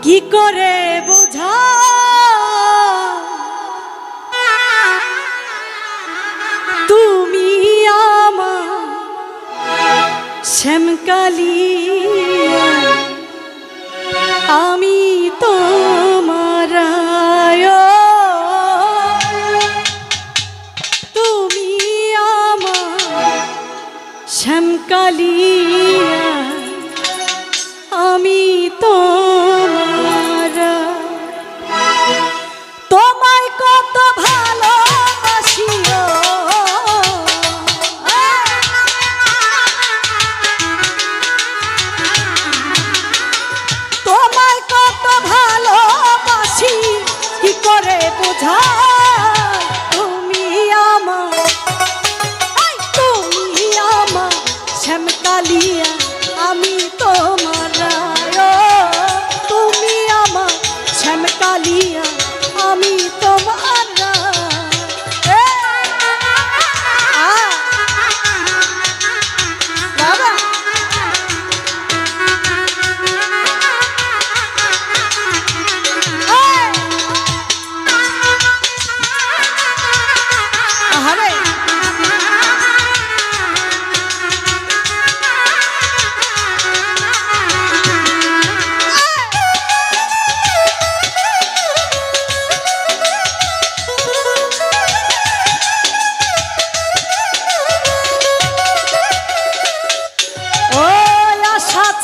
কি করে বোঝা তুমি আমার শ্যামকালিয়া আমি তোমার তুমি আমার শ্যামকালিয়া আমি তোমার তোমায় কত ভালোবাসিও তোমায় কত ভালোবাসি কি করে বোঝা তুমি আমার শ্যামকালিয়া আমি তোমার তুমি আমার শ্যামকালিয়া আমি তোমার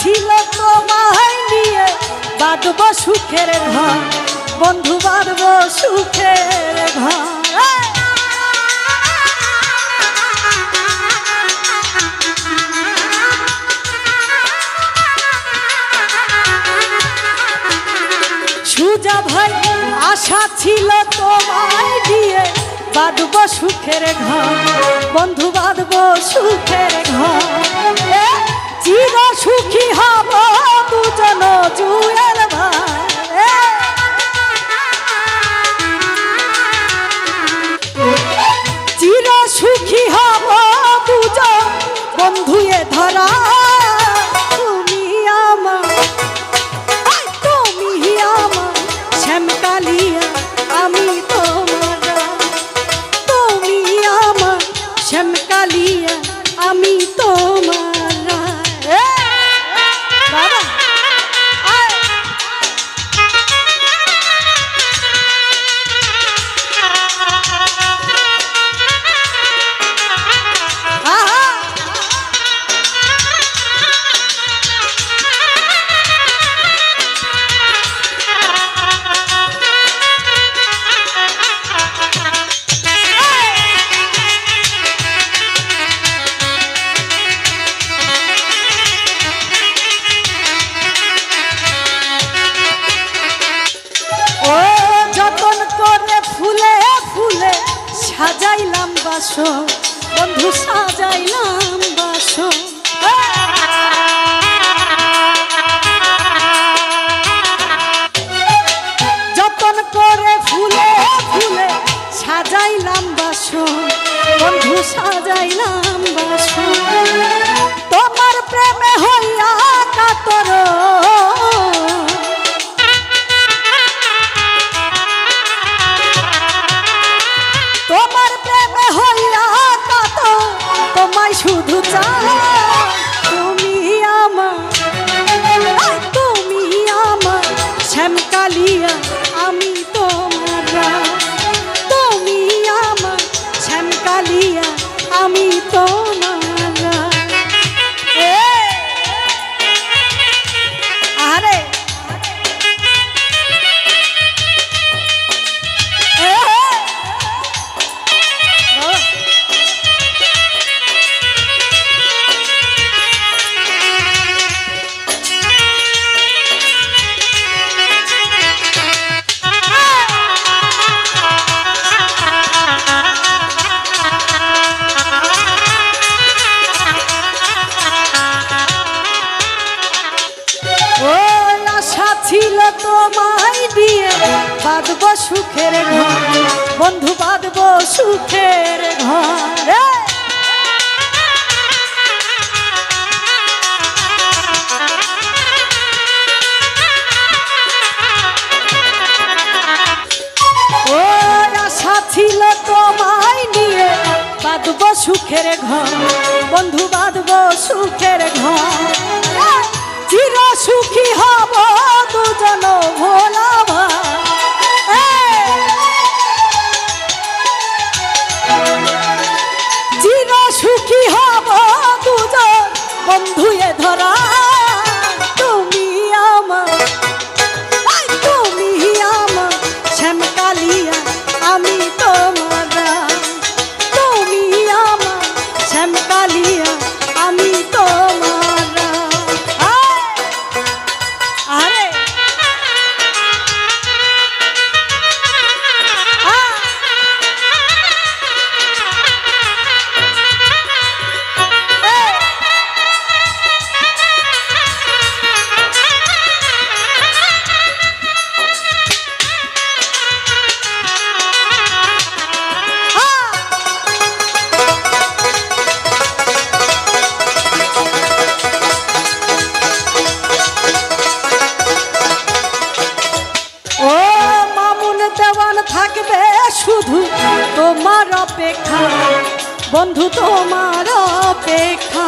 ছিল তোমায় নিয়ে বাঁধব সুখের ঘর বন্ধু বাঁধব সুখের ঘর সুজা ভাই আশা ছিল তোমায় দিয়ে বাঁধব সুখের ঘর বন্ধু বাঁধব সুখের ঘর চির সুখী হব দুজন জুয়েল ভাই চির সুখী হব দুজন বন্ধুয়ে ধরা তুমি আমার শ্যামকালিয়া আমি তোমার তুমি আমার শ্যামকালিয়া আমি তোমার সাজাইলাম বাসো বন্ধু সাজাইলাম বাসো যতন করে ফুলে ফুলে সাজাইলাম বাসো বন্ধু সাজাইলাম বাসো তোমার প্রেমে হইয়া কাতর তোমার প্রেমে হইয়া কত তোমায় শুধু চাই তুমি আমার শ্যামকালিয়া আমি তোমার তুমি আমার শ্যামকালিয়া আমি তোমার আরে ছিল তোমায় দিয়ে বাঁধব সুখের ঘর বন্ধু বাঁধব সুখের ঘর সুখের ঘর বন্ধু বাঁধব সুখের ঘর চির সুখী হব দুজন ভোলা ভাই চির সুখী হব দুজন বন্ধু এ ধরা তুমি আমার শ্যামকালিয়া আমি তোমার তুমি আমার শ্যামকালিয়া আমি তোমার আরে থাকবে শুধু তোমার অপেক্ষা বন্ধু তোমার অপেক্ষা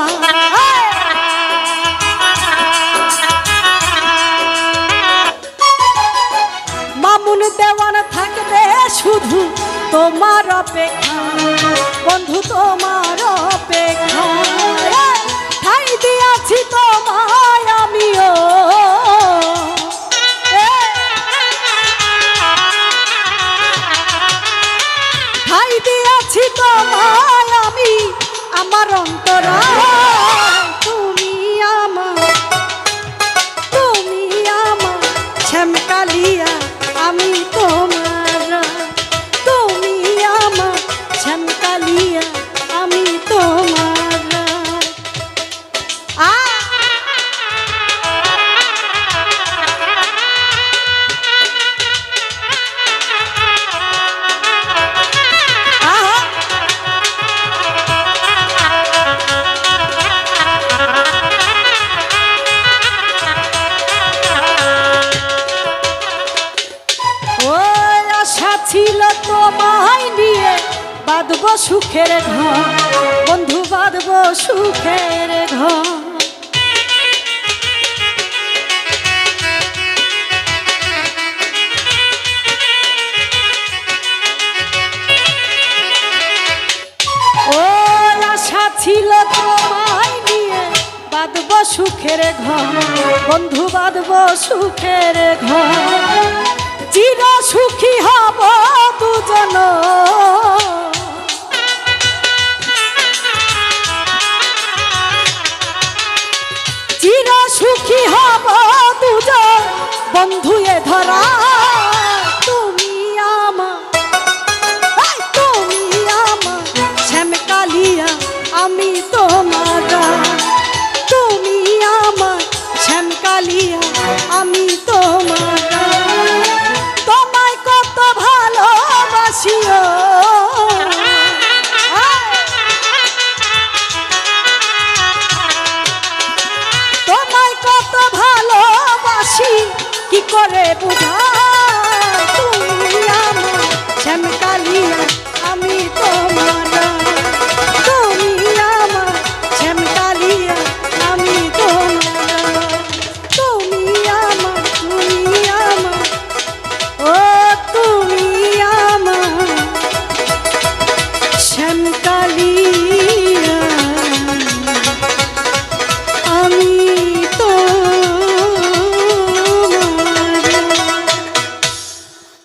মামুন দেওয়ান থাকবে শুধু তোমার অপেক্ষা বন্ধু তোমার অপেক্ষা ঠাই দিয়াছি তোমায় আমিও দিয়াছি তোমায় আমি আমার অন্তরা তুমি আমার শ্যামকালিয়া আমি তোমার তুমি আমার শ্যামকালিয়া আমি তোমার ছিল তোমায় নিয়ে বাঁধব সুখের ঘর বন্ধু বাঁধব সুখের ঘর ও আশা ছিল তোমায় নিয়ে বাঁধব সুখের ঘর বন্ধু বাঁধব সুখের ঘর চির সুখী হব দুজন চির সুখী হব দুজন বন্ধু এ ধরা তুমি আমার শ্যামকালিয়া আমি তোমার তুমি আমার শ্যামকালিয়া আমি তোমার তোমায় কত ভালোবাসিও তোমায় কত ভালোবাসি কি করে বুঝা